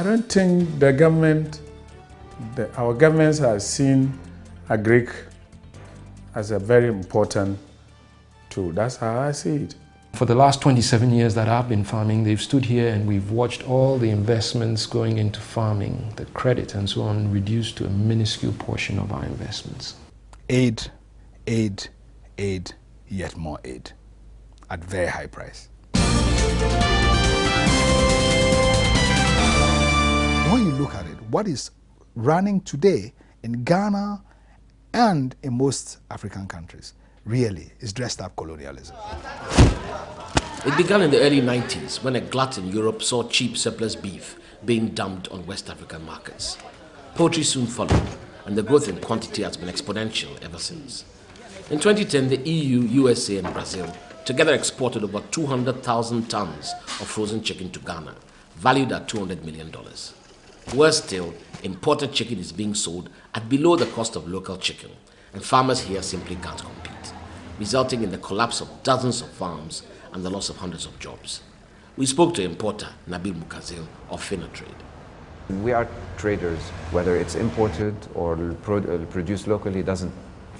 don't think the government, our governments have seen agric as a very important tool. That's how I see it. For the last 27 years that I've been farming, they've stood here and we've watched all the investments going into farming, the credit and so on, reduced to a minuscule portion of our investments. Aid, aid, aid, yet more aid at very high price. When you look at it, what is running today in Ghana and in most African countries really is dressed up colonialism. It began in the early 90s when a glut in Europe saw cheap surplus beef being dumped on West African markets. Poultry soon followed, and the growth in quantity has been exponential ever since. In 2010, the EU, USA and Brazil together exported over 200,000 tons of frozen chicken to Ghana, valued at $200 million. Worse still, imported chicken is being sold at below the cost of local chicken, and farmers here simply can't compete, resulting in the collapse of dozens of farms and the loss of hundreds of jobs. We spoke to importer Nabil Mukazil of Finatrade. We are traders. Whether it's imported or produced locally doesn't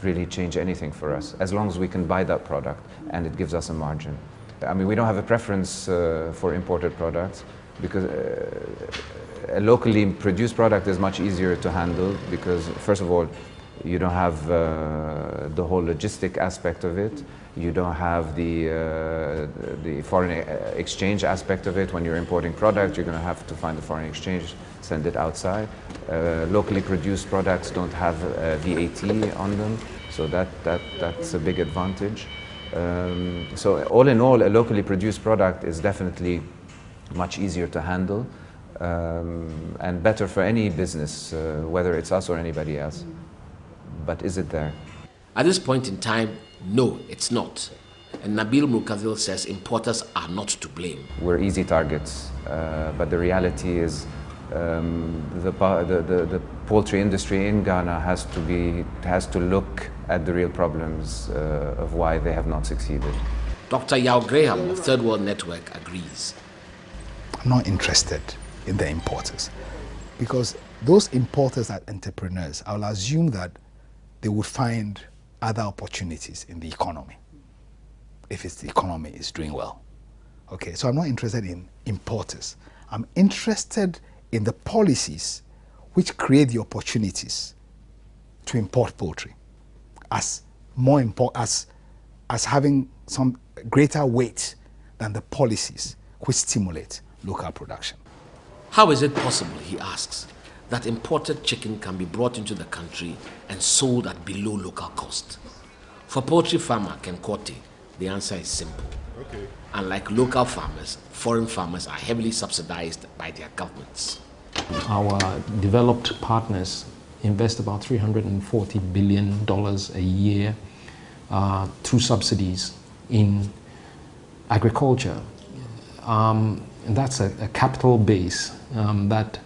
really change anything for us, as long as we can buy that product and it gives us a margin. I mean, we don't have a preference for imported products because a locally produced product is much easier to handle because, first of all, you don't have the whole logistic aspect of it. You don't have the foreign exchange aspect of it. When you're importing product, you're going to have to find the foreign exchange, send it outside. Locally produced products don't have VAT on them, so that's a big advantage. So all in all, a locally produced product is definitely much easier to handle and better for any business, whether it's us or anybody else. But is it there? At this point in time, no, it's not. And Nabil Mukazil says importers are not to blame. We're easy targets, but the reality is the poultry industry in Ghana has to look at the real problems of why they have not succeeded. Dr. Yao Graham of Third World Network agrees. I'm not interested in the importers because those importers are entrepreneurs. I'll assume that they would find other opportunities in the economy if the economy is doing well. Okay, so I'm not interested in importers. I'm interested in the policies which create the opportunities to import poultry as more important, as having some greater weight than the policies which stimulate local production. How is it possible, he asks, that imported chicken can be brought into the country and sold at below local cost? For poultry farmer Ken Korte, the answer is simple. Okay. Unlike local farmers, foreign farmers are heavily subsidized by their governments. Our developed partners invest about $340 billion a year through subsidies in agriculture. And that's a capital base that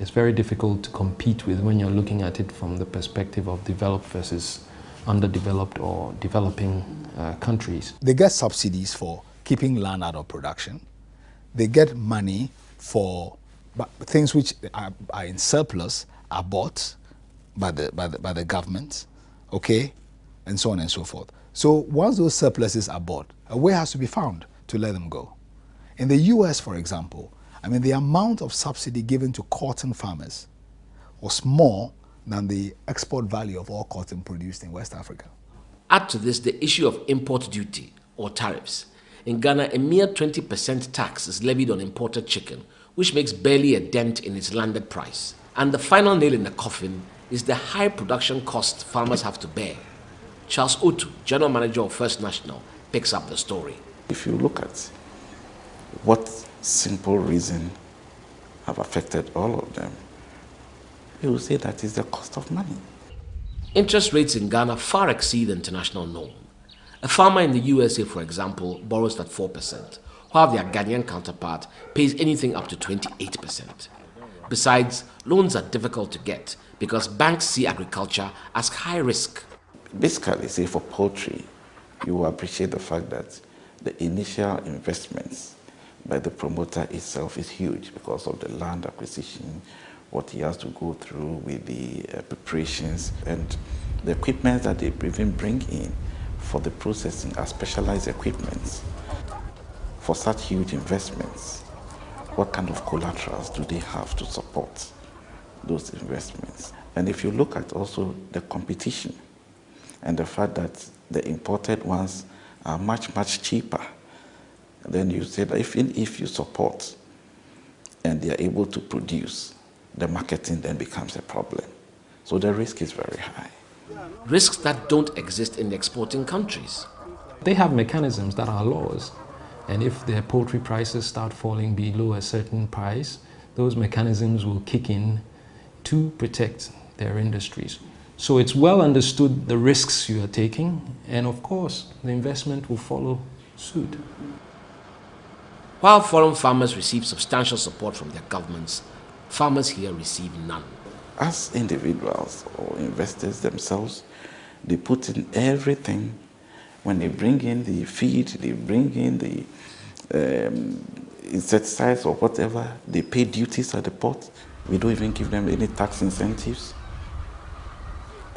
is very difficult to compete with when you're looking at it from the perspective of developed versus underdeveloped or developing countries. They get subsidies for keeping land out of production. They get money for things which are in surplus are bought by the government, okay, and so on and so forth. So once those surpluses are bought, a way has to be found to let them go. In the US, for example, I mean, the amount of subsidy given to cotton farmers was more than the export value of all cotton produced in West Africa. Add to this the issue of import duty or tariffs. In Ghana, a mere 20% tax is levied on imported chicken, which makes barely a dent in its landed price. And the final nail in the coffin is the high production cost farmers have to bear. Charles Otu, General Manager of First National, picks up the story. If you look at what simple reason have affected all of them, you will say that is the cost of money. Interest rates in Ghana far exceed the international norm. A farmer in the USA, for example, borrows at 4%, while their Ghanaian counterpart pays anything up to 28%. Besides, loans are difficult to get because banks see agriculture as high risk. Basically, say for poultry, you will appreciate the fact that the initial investments by the promoter itself is huge because of the land acquisition, what he has to go through with the preparations, and the equipment that they even bring in for the processing are specialized equipments. For such huge investments, what kind of collaterals do they have to support those investments? And if you look at also the competition and the fact that the imported ones are much, much cheaper, then you say that even if you support and they are able to produce, the marketing then becomes a problem. So the risk is very high. Risks that don't exist in the exporting countries. They have mechanisms that are laws. And if their poultry prices start falling below a certain price, those mechanisms will kick in to protect their industries. So it's well understood the risks you are taking, and of course, the investment will follow suit. While foreign farmers receive substantial support from their governments, farmers here receive none. As individuals or investors themselves, they put in everything. When they bring in the feed, they bring in the insecticides or whatever, they pay duties at the port. We don't even give them any tax incentives.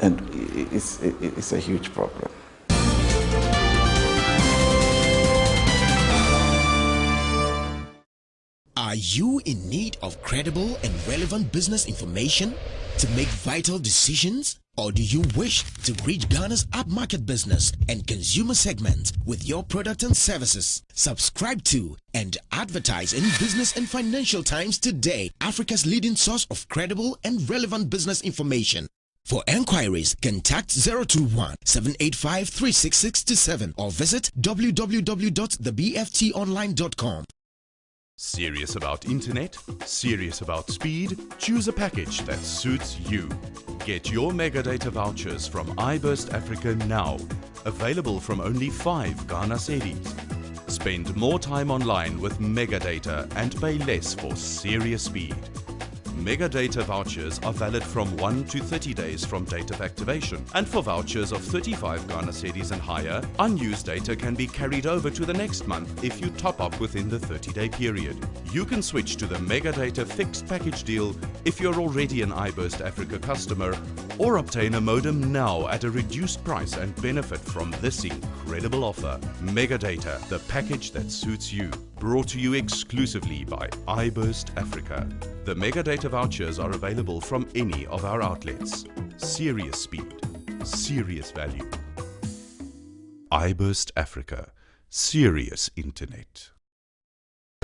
And it's a huge problem. Are you in need of credible and relevant business information to make vital decisions? Or do you wish to reach Ghana's upmarket business and consumer segment with your product and services? Subscribe to and advertise in Business and Financial Times today, Africa's leading source of credible and relevant business information. For enquiries, contact 021-785-3667 or visit www.thebftonline.com. Serious about internet? Serious about speed? Choose a package that suits you. Get your Mega Data vouchers from iBurst Africa now. Available from only 5 Ghana cedis. Spend more time online with Mega Data and pay less for serious speed. Mega Data vouchers are valid from 1 to 30 days from date of activation, and for vouchers of 35 Ghana cedis and higher, unused data can be carried over to the next month if you top up within the 30-day period. You can switch to the Mega Data fixed package deal if you're already an iBurst Africa customer, or obtain a modem now at a reduced price and benefit from this incredible offer. Mega Data, the package that suits you. Brought to you exclusively by iBurst Africa. The Mega Data vouchers are available from any of our outlets. Serious speed, serious value. iBurst Africa, serious internet.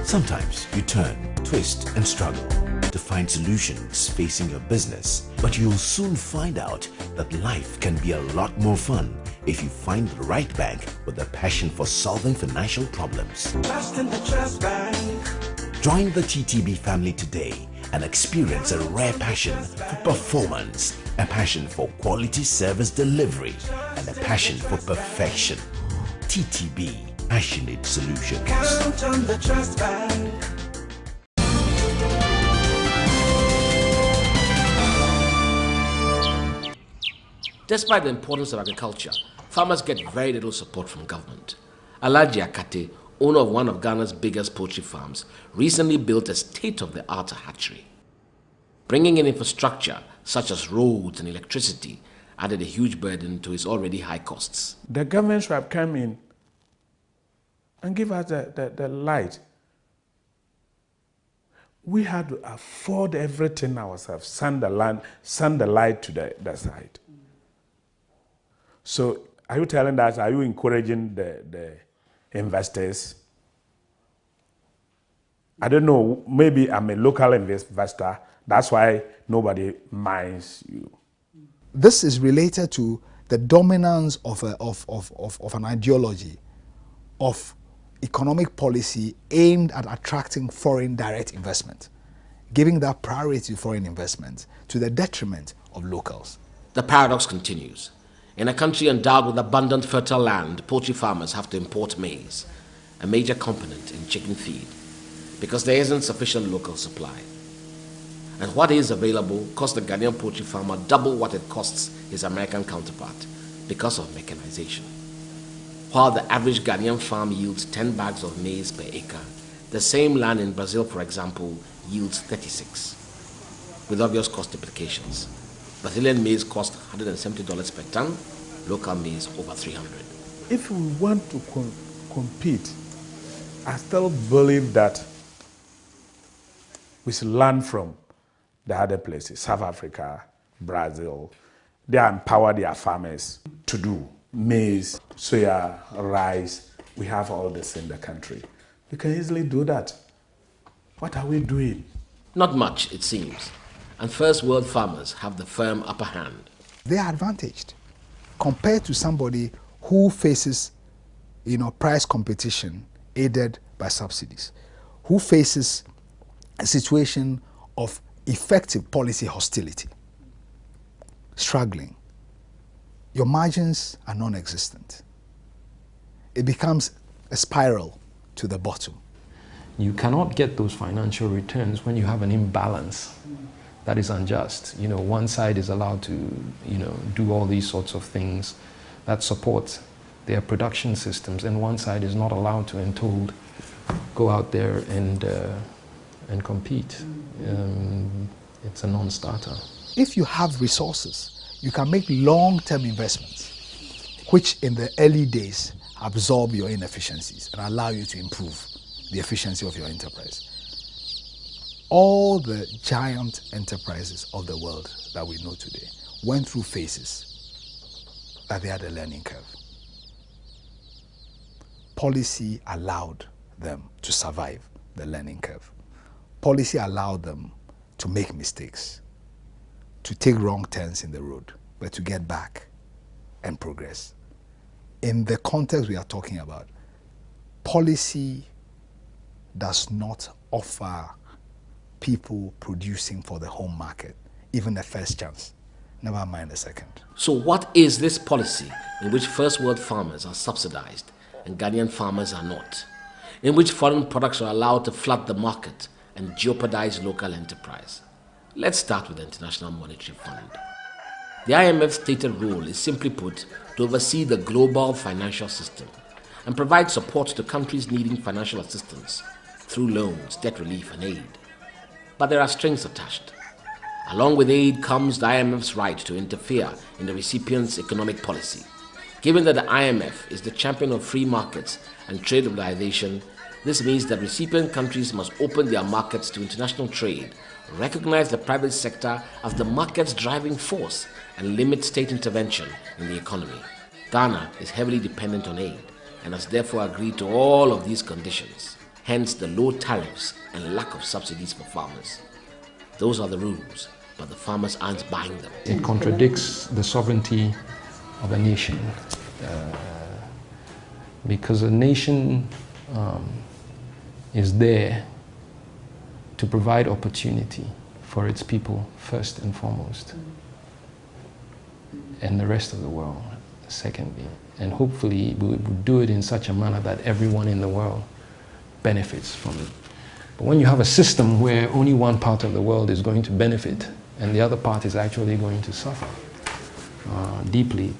Sometimes you turn, twist and struggle to find solutions facing your business, but you'll soon find out that life can be a lot more fun if you find the right bank with a passion for solving financial problems. Trust in the Trust Bank. Join the TTB family today and experience a rare passion for performance, a passion for quality service delivery, and a passion for perfection. TTB, passionate solutions. Count on the Trust Bank. Despite the importance of agriculture, farmers get very little support from government. Alhaji Akate, owner of one of Ghana's biggest poultry farms, recently built a state-of-the-art hatchery. Bringing in infrastructure such as roads and electricity added a huge burden to his already high costs. The government should have come in and give us the light. We had to afford everything ourselves, send the light to the side. So are you telling us, are you encouraging the investors? I don't know, maybe I'm a local investor, that's why nobody minds you. This is related to the dominance of an ideology of economic policy aimed at attracting foreign direct investment, giving that priority to foreign investment to the detriment of locals. The paradox continues. In a country endowed with abundant fertile land, poultry farmers have to import maize, a major component in chicken feed, because there isn't sufficient local supply. And what is available costs the Ghanaian poultry farmer double what it costs his American counterpart because of mechanization. While the average Ghanaian farm yields 10 bags of maize per acre, The same land in Brazil, for example, yields 36, with obvious cost implications. Brazilian maize costs $170 per ton, local maize over $300. If we want to compete, I still believe that we should learn from the other places, South Africa, Brazil. They empower their farmers to do maize, soya, rice. We have all this in the country. We can easily do that. What are we doing? Not much, it seems. And first world farmers have the firm upper hand. They are advantaged compared to somebody who faces, price competition aided by subsidies, who faces a situation of effective policy hostility, struggling. Your margins are non-existent. It becomes a spiral to the bottom. You cannot get those financial returns when you have an imbalance that is unjust. One side is allowed to, do all these sorts of things that support their production systems, and one side is not allowed to and told, go out there and compete. It's a non-starter. If you have resources, you can make long-term investments, which in the early days absorb your inefficiencies and allow you to improve the efficiency of your enterprise. All the giant enterprises of the world that we know today went through phases that they had a learning curve. Policy allowed them to survive the learning curve. Policy allowed them to make mistakes, to take wrong turns in the road, but to get back and progress. In the context we are talking about, policy does not offer people producing for the home market even a first chance, never mind a second. So what is this policy in which first world farmers are subsidized and Ghanaian farmers are not? In which foreign products are allowed to flood the market and jeopardize local enterprise? Let's start with the International Monetary Fund. The IMF's stated role is, simply put, to oversee the global financial system and provide support to countries needing financial assistance through loans, debt relief, and aid. But there are strings attached. Along with aid comes the IMF's right to interfere in the recipient's economic policy. Given that the IMF is the champion of free markets and trade liberalization, this means that recipient countries must open their markets to international trade, recognize the private sector as the market's driving force, and limit state intervention in the economy. Ghana is heavily dependent on aid and has therefore agreed to all of these conditions, hence the low tariffs and lack of subsidies for farmers. Those are the rules, but the farmers aren't buying them. It contradicts the sovereignty of a nation, because a nation is there to provide opportunity for its people first and foremost, and the rest of the world secondly. And hopefully we would do it in such a manner that everyone in the world benefits from it. But when you have a system where only one part of the world is going to benefit and the other part is actually going to suffer deeply,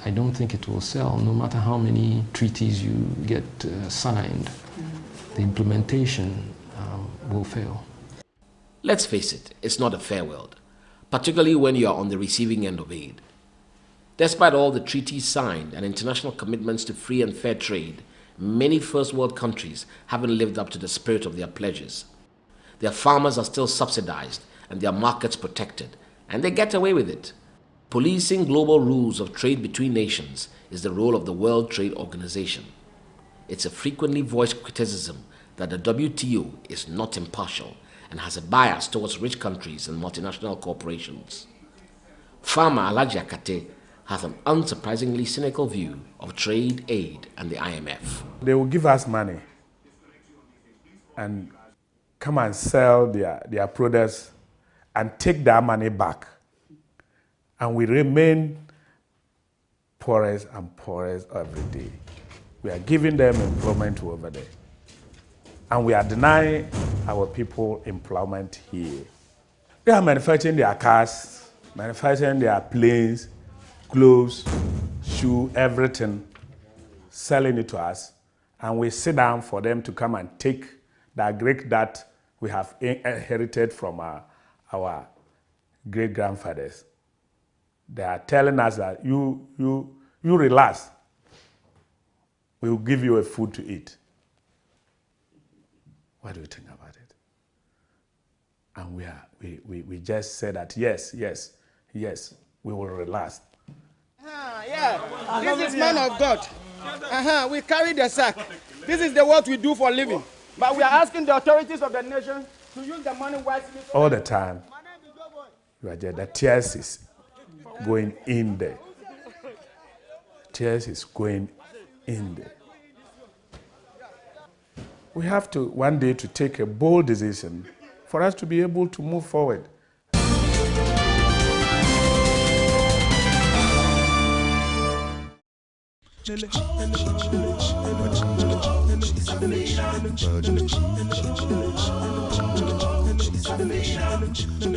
I don't think it will sell, no matter how many treaties you get signed. The implementation will fail. Let's face it, it's not a fair world, particularly when you are on the receiving end of aid. Despite all the treaties signed and international commitments to free and fair trade, many first world countries haven't lived up to the spirit of their pledges. Their farmers are still subsidized and their markets protected, and they get away with it. Policing global rules of trade between nations is the role of the World Trade Organization. It's a frequently voiced criticism that the WTO is not impartial and has a bias towards rich countries and multinational corporations. Farmer Alhaji Akate has an unsurprisingly cynical view of trade, aid, and the IMF. They will give us money and come and sell their products and take that money back. And we remain poorest and poorest every day. We are giving them employment over there. And we are denying our people employment here. They are manufacturing their cars, manufacturing their planes, clothes, shoe, everything, selling it to us, and we sit down for them to come and take the agric that we have inherited from our great-grandfathers. They are telling us that you relax. We will give you a food to eat. What do you think about it? And we just said that yes, we will relax. This is man of God. We carry the sack. This is the what we do for living. But we are asking the authorities of the nation to use the money wisely. All the time, the tears is going in there. Tears is going in there. We have to one day to take a bold decision for us to be able to move forward.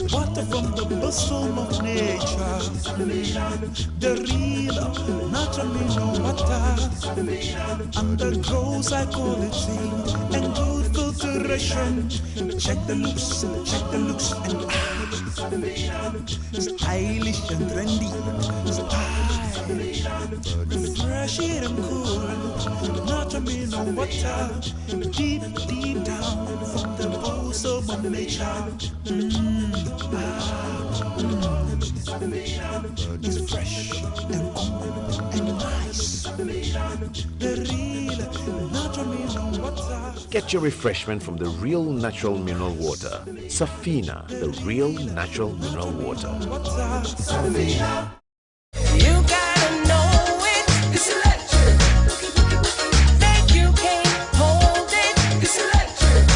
Water from the bosom of nature, the real natural mineral water, undergoes psychology and good filtration. Check the looks, and stylish and trendy, fresh and cool, natural mineral water, deep down from the bosom of nature. It's fresh and cool and nice. The real natural mineral water. Get your refreshment from the real natural mineral water. Safina, the real natural mineral water. You gotta know it. It's electric. Think you can't hold it. It's electric.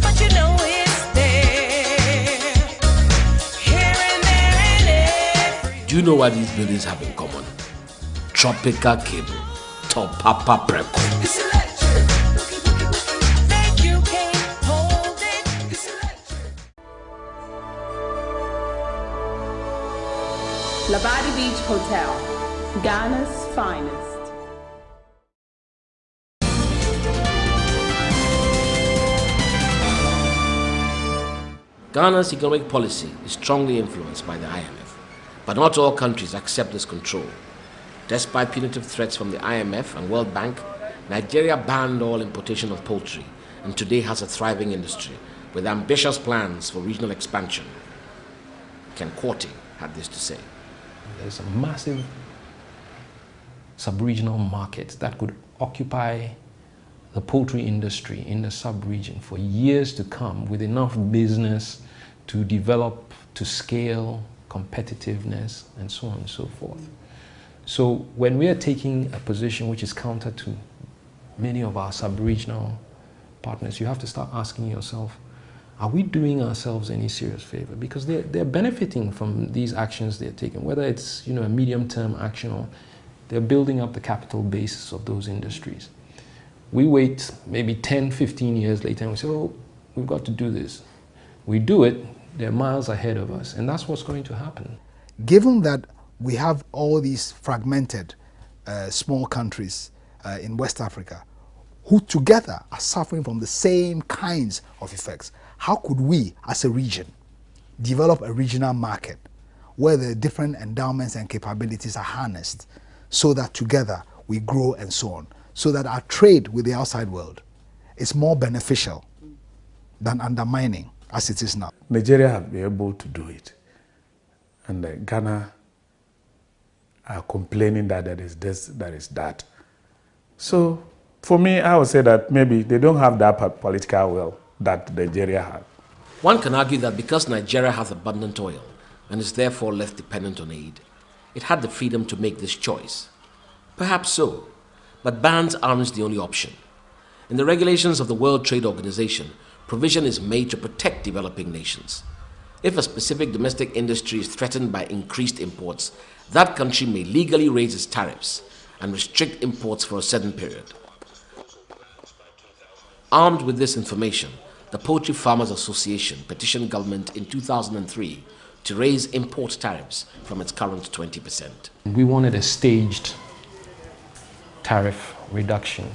But you know it's there. Here and there and everywhere. Do you know what these buildings have in common? Tropical cable, Topapa Preco. It's electric. Think you can't hold it. It's electric. Labadi Beach Hotel, Ghana's finest. Ghana's economic policy is strongly influenced by the IMF, but not all countries accept this control. Despite punitive threats from the IMF and World Bank, Nigeria banned all importation of poultry and today has a thriving industry with ambitious plans for regional expansion. Ken Korte had this to say. There's a massive sub-regional market that could occupy the poultry industry in the sub-region for years to come with enough business to develop, to scale, competitiveness, and so on and so forth. So when we are taking a position which is counter to many of our sub-regional partners, you have to start asking yourself, are we doing ourselves any serious favor? Because they're benefiting from these actions they're taking, whether it's a medium-term action or they're building up the capital basis of those industries. We wait maybe 10, 15 years later and we say, oh, we've got to do this. We do it, they're miles ahead of us, and that's what's going to happen. Given that we have all these fragmented small countries in West Africa who together are suffering from the same kinds of effects, how could we as a region develop a regional market where the different endowments and capabilities are harnessed so that together we grow and so on, so that our trade with the outside world is more beneficial than undermining as it is now? Nigeria have been able to do it, and Ghana are complaining that there is this, there is that. So for me, I would say that maybe they don't have that political will that Nigeria has. One can argue that because Nigeria has abundant oil and is therefore less dependent on aid, it had the freedom to make this choice. Perhaps so, but bans aren't the only option. In the regulations of the World Trade Organization, provision is made to protect developing nations. If a specific domestic industry is threatened by increased imports, that country may legally raise its tariffs and restrict imports for a certain period. Armed with this information, the Poultry Farmers Association petitioned government in 2003 to raise import tariffs from its current 20%. We wanted a staged tariff reduction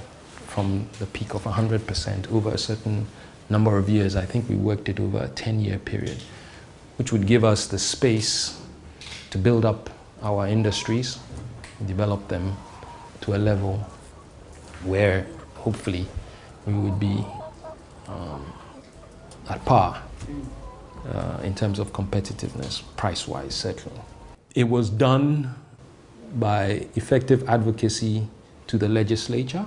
from the peak of 100% over a certain number of years. I think we worked it over a 10-year period, which would give us the space to build up our industries, develop them to a level where hopefully we would be at par in terms of competitiveness, price-wise, certainly. It was done by effective advocacy to the legislature,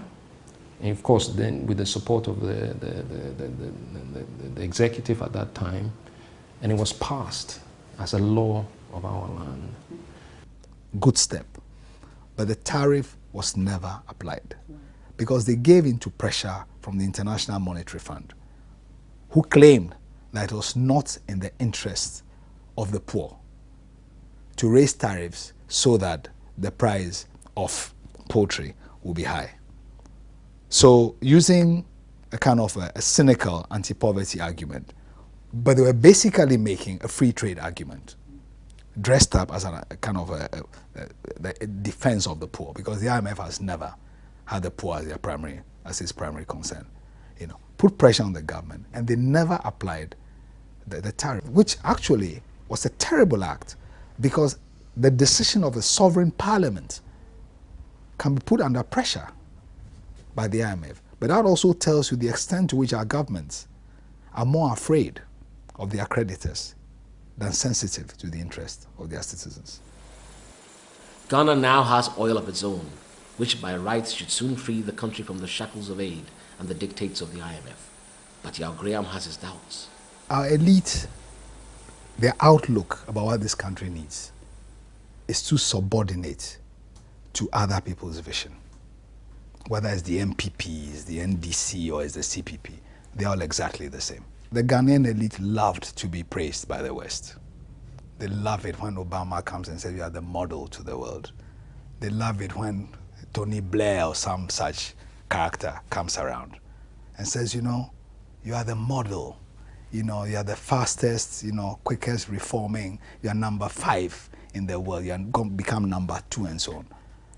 and of course then with the support of the executive at that time, and it was passed as a law of our land. Good step, but the tariff was never applied because they gave in to pressure from the International Monetary Fund, who claimed that it was not in the interest of the poor to raise tariffs so that the price of poultry will be high. So using a kind of a cynical anti-poverty argument, but they were basically making a free trade argument, dressed up as a kind of a defense of the poor, because the IMF has never had the poor as its primary concern. Put pressure on the government, and they never applied the tariff, which actually was a terrible act, because the decision of the sovereign parliament can be put under pressure by the IMF. But that also tells you the extent to which our governments are more afraid of their creditors than sensitive to the interest of their citizens. Ghana now has oil of its own, which by rights should soon free the country from the shackles of aid and the dictates of the IMF. But Yao Graham has his doubts. Our elite, their outlook about what this country needs is too subordinate to other people's vision. Whether it's the MPPs, the NDC, or it's the CPP, they're all exactly the same. The Ghanaian elite loved to be praised by the West. They love it when Obama comes and says, "You are the model to the world." They love it when Tony Blair or some such character comes around and says, "You are the model. You are the fastest, quickest reforming. You are number 5 in the world. You are going to become number 2 and so on."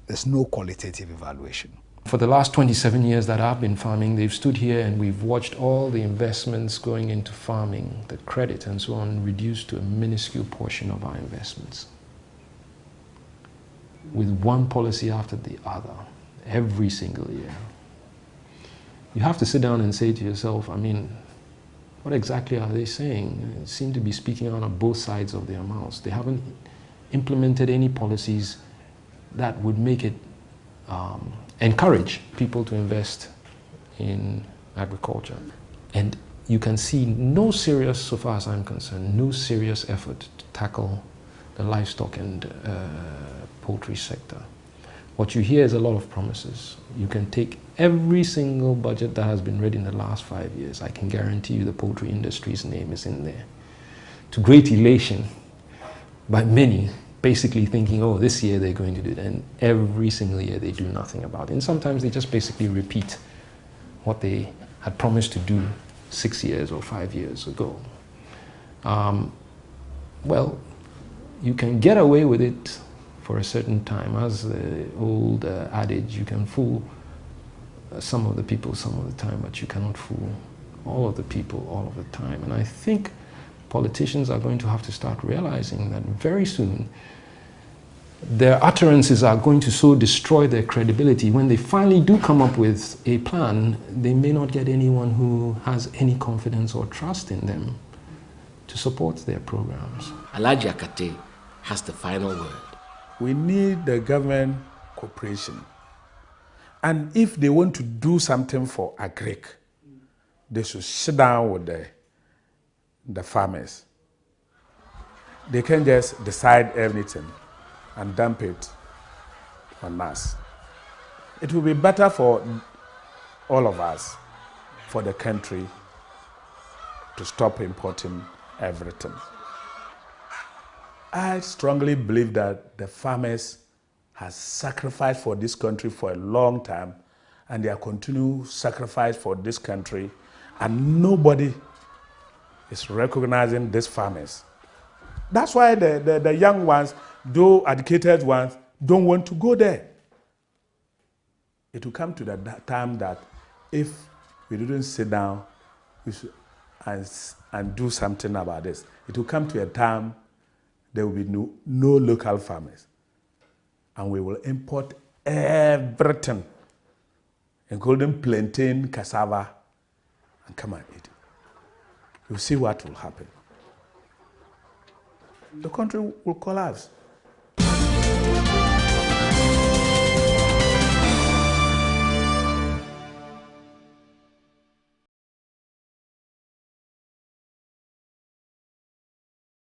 There's no qualitative evaluation. For the last 27 years that I've been farming, they've stood here and we've watched all the investments going into farming, the credit and so on, reduced to a minuscule portion of our investments. With one policy after the other, every single year. You have to sit down and say to yourself, what exactly are they saying? They seem to be speaking out on both sides of their mouths. They haven't implemented any policies that would make it encourage people to invest in agriculture. And you can see no serious, so far as I'm concerned, no serious effort to tackle the livestock and poultry sector. What you hear is a lot of promises. You can take every single budget that has been read in the last 5 years. I can guarantee you the poultry industry's name is in there. To great elation by many, basically thinking, oh, this year they're going to do it, and every single year they do nothing about it. And sometimes they just basically repeat what they had promised to do 6 years or 5 years ago. Well, you can get away with it for a certain time. As the old adage, you can fool some of the people some of the time, but you cannot fool all of the people all of the time. And I think politicians are going to have to start realizing that very soon their utterances are going to so destroy their credibility. When they finally do come up with a plan, they may not get anyone who has any confidence or trust in them to support their programs. Alhaji Akate has the final word. We need the government cooperation. And if they want to do something for agric, they should sit down with the farmers. They can just decide everything and dump it on us. It will be better for all of us, for the country, to stop importing everything. I strongly believe that the farmers have sacrificed for this country for a long time, and they are continuing sacrifice for this country, and nobody is recognizing these farmers. That's why the young ones, though educated ones, don't want to go there. It will come to the time that if we didn't sit down and do something about this, it will come to a time there will be no local farmers. And we will import everything, including plantain, cassava, and come and eat it. You'll see what will happen. The country will collapse.